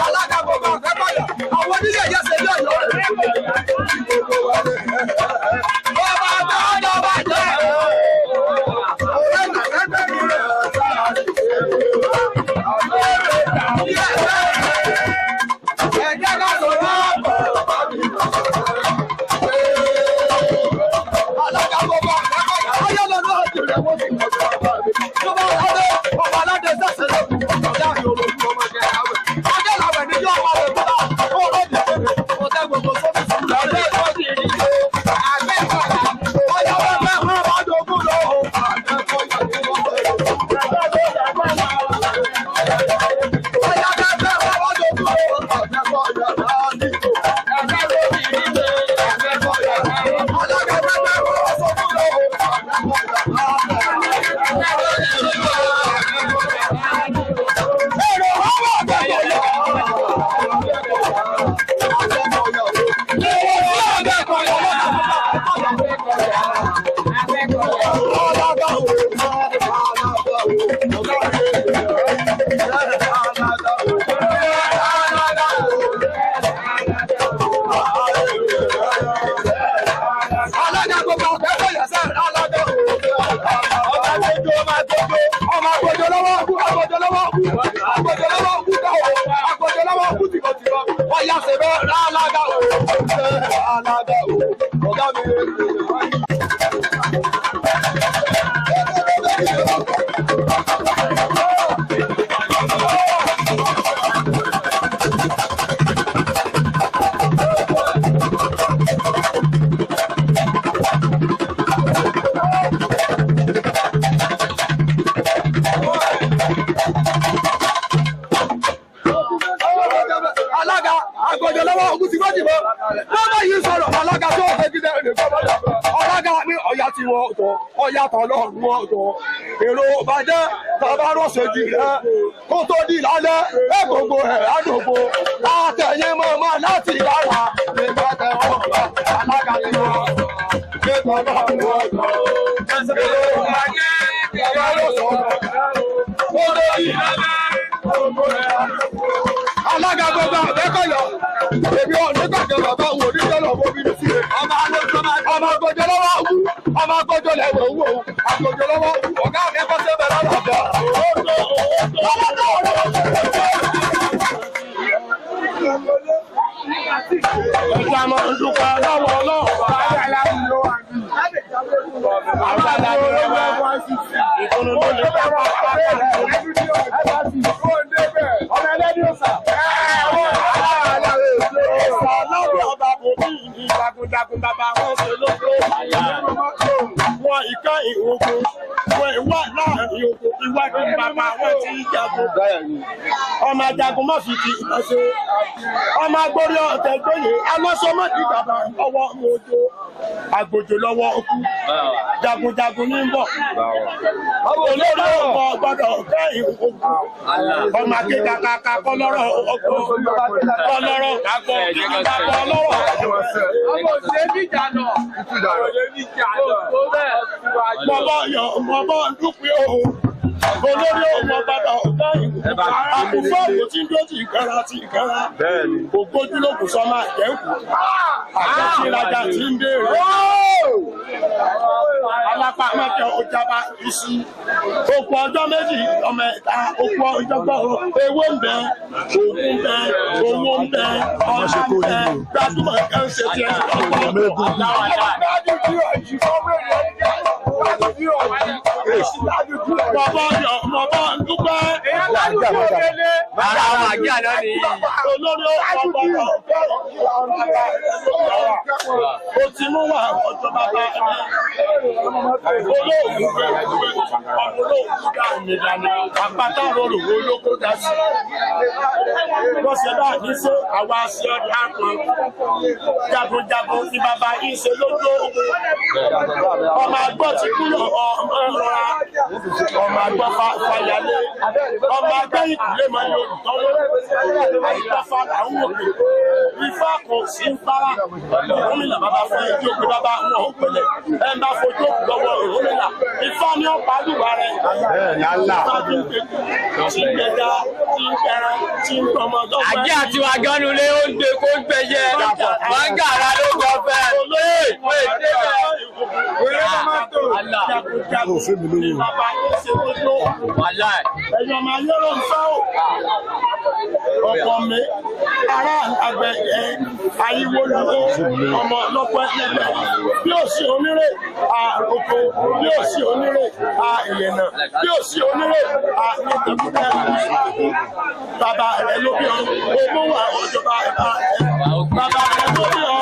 alága gbogbo àgbẹ̀bọ̀yà àwọn onílé ẹ̀yẹ ṣe bí ọ̀yọ́ bàbá àtọ́jọ́ bàjẹ́. Èrò bàjẹ́ bàbá rọ̀ṣẹ̀jì rẹ̀ kó tó di lálẹ́ ẹ̀ gbogbo ẹ̀ àdògbò àtẹ̀yẹ mọ́mọ́ láti lára nígbà tẹ̀wọ̀n alága tí wọ́n gbé bàbá wọn lọ. Èrò bàjẹ́ bàbá rọ̀ṣẹ̀jì kó tó di lálẹ́ gbogbo ẹ̀ àdògbò alága gbogbo àbẹ́kọ̀yọ̀ èmi ò ní gbàgbé bàbá wò ní tẹ́lọ̀ mọ́ bí mi sí i. Ọmọ àgbọ̀jọ lọ́wọ́ wú ọmọ àgbọ̀jọ lẹ́wọ̀ wú àgbọ̀jọ lọ́wọ́ wú ọ̀gá mi kọ́ sí ẹ̀bẹ̀ lọ́wọ́ ọ̀gá. Ẹja máa ń dúpẹ́ lọ́wọ́ ọlọ́wọ́. Ìkùnnú ló lè bá wà ọmọ ẹlẹ́ni ọ̀sà. Jagunjagun bàbá wọn ṣe lóko wọn ìka ìhòòhò wọn ìwà láàrin oko ìwádìí bàbá wọn ti jagun. Ọmọ ajagun má fi ti ìbọn ṣe ọmọ agbórí ọ̀tẹ̀ gbóyè alọ́sọmọdé bàbá ọwọ́ mojo agbòjò lọ́wọ́ okú jagunjagun ní bọ̀ olórí ọmọ gbọ́dọ̀ kẹ́ ìhòòhò ọmọ akéka kaka kọlọ́rọ̀ ọkọ̀ kọlọ́rọ̀ kakọ kọlọ́rọ̀ mọ̀bọ̀ dúpẹ́ o olórí ọmọ bàbá ọ̀gá ìlú àkùfọ́ òkú tí ń dó ti ìkẹ́ra ti ìkẹ́ra ògbójúlógún sọ máa jẹ́kù àjọṣe ìrajà tí ń béèrè alápá mẹ́jọ ọjàba ìṣí òkú ọjọ́ méjì ọmọ ẹ̀ta òkú ọjọ́ gbọ́rọ̀ ewé ń bẹ òògùn ń bẹ owó ń bẹ ọjà ń bẹ gbajúmọ̀ kan ṣe tiẹ̀ Bàbá dúpẹ́. Bàbá àwọn àgbẹ̀ àná ni. Olórí ọ̀pọ̀ o ti mú wà ọjọ́ bàbá olóògùn mi dání àpáta rọrùn olóko dá sí. Wọ́n ṣe bá ní ṣe àwa ṣe ọdún àpọn. Jagunjagun ni bàbá yìí ṣe lójú ogun. Ọmọ àgbọ̀ ti kúrò ọmọ ọ̀rọ̀ ọmọ àgbọ̀ fàyàlé ọmọ àgbẹ̀ ìdílé máa ń yọ olùtọ́wọ́ àìtọ́fà làwọn òkè ifá kò sí ń fara Ọ̀rúnmìlà bàbá fún ẹjọ́ pé bàbá wọn ò pẹ̀lẹ́ ẹ bá fojú lọ́wọ́ Ọ̀rúnmìlà ifá ni ó pàdùbà rẹ̀ ifá tí ń gbẹja tí ń kẹran tí ń tọmọ tó fẹ́. Àjẹ́ àti wàgánú lé ó ń gbé kó ń gbẹjẹ mọ́ngàrà ló gbọ́ fẹ́ pé débẹ̀. Jagunjagun ni bàbá yóò ṣe gbogbo ẹ̀yọ́ máa yọ̀rọ̀ ń fẹ́ o. Ọ̀pọ̀ mi ará àgbẹ̀ àyíwò lọ́wọ́ ọmọ lọ́pọ̀ ẹgbẹ́ bí ó sì onírè àròkọ bí ó sì onírè ìyẹ̀nà bí ó sì onírè ìtẹ̀kùtẹ̀ bàbá rẹ̀ ló bí ọ owó wà ọjọba bàbá rẹ̀ ló bí ọ.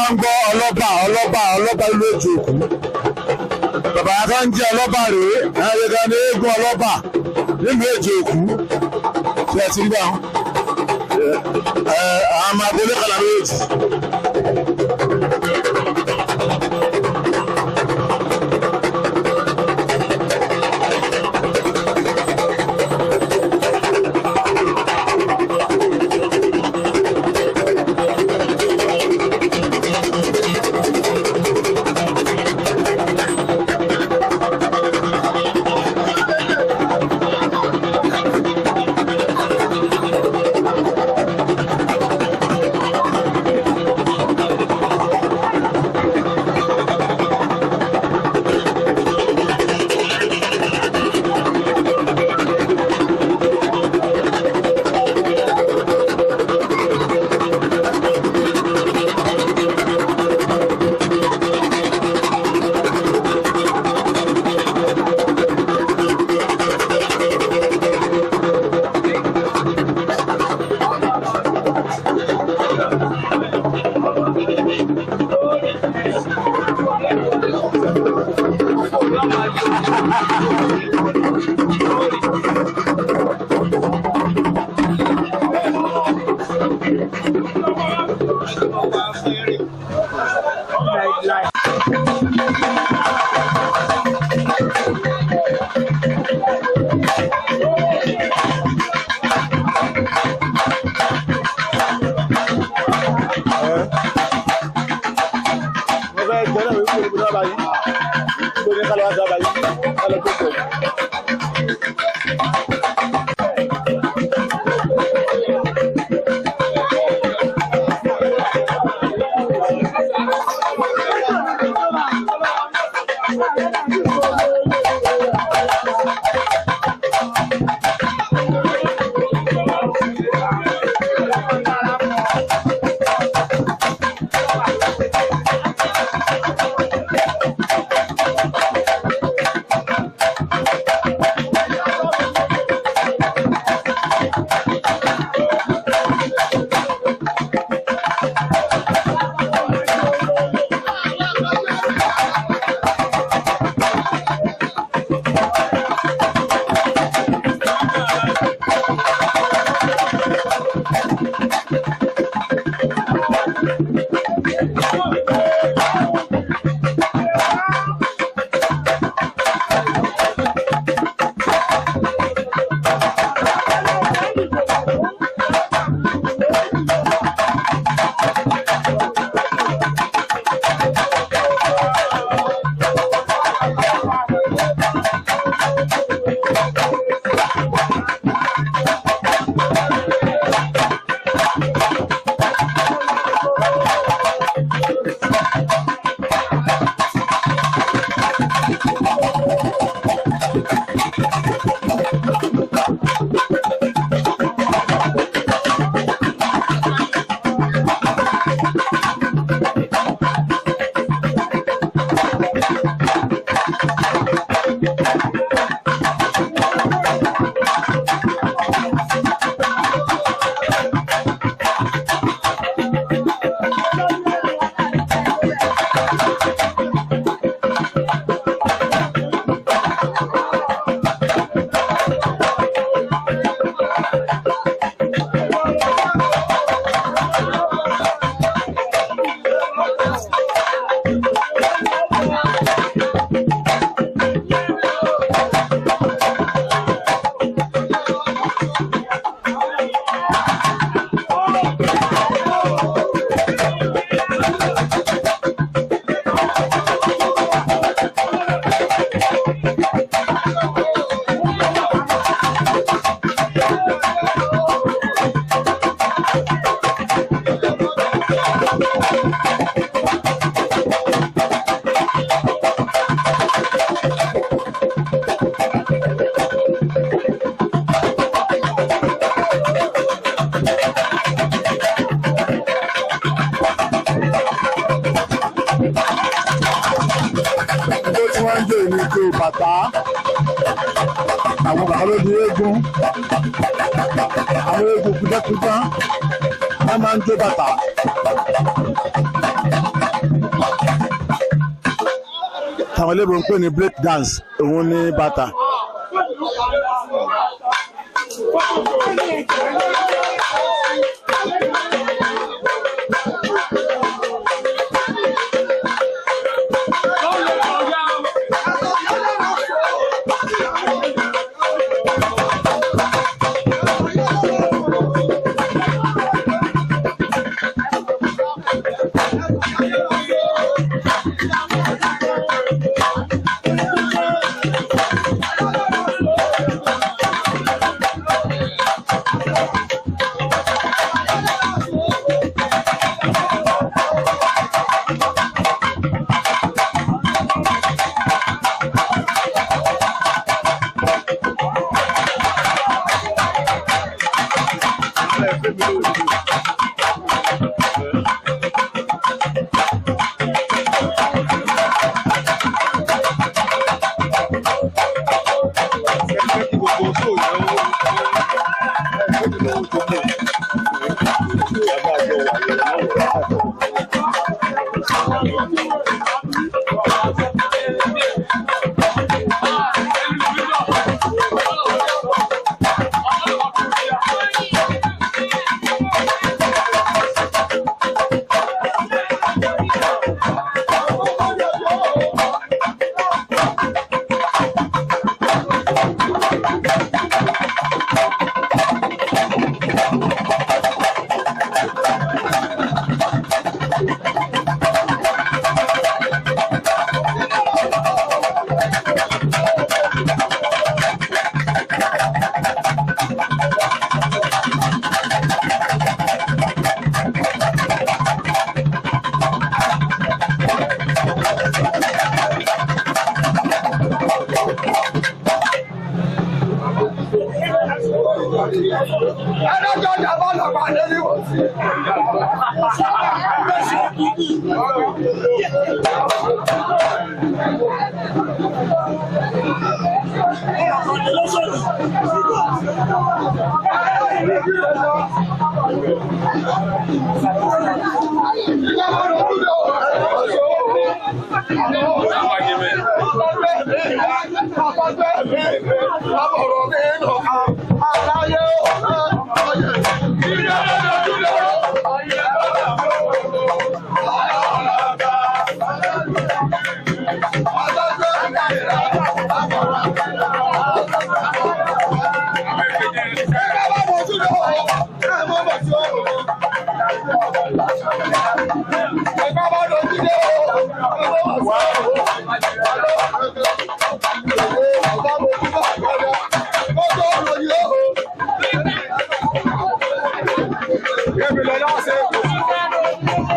máa ń gbọ́ ọlọ́ba ìlú Èjì Òkú bàbá kan ń jẹ́ ọlọ́ba rèé ẹ̀rẹ́ kan ní eégún ọlọ́ba nílùú Èjì Òkú tí ẹ ti ń gbà àwọn ọmọ abúlé kàlà méjì. bàtà àwọn bàbá ló di eégún àwọn eégún kúdẹ́kúdẹ́ wọ́n máa ń jó bàtà. táwọn elébo ń pè ní break dance òun ní bàtà.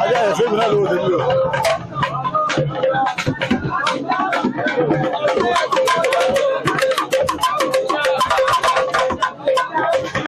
Ayé ẹ̀fẹ́ mi náà ló wọlé ní o.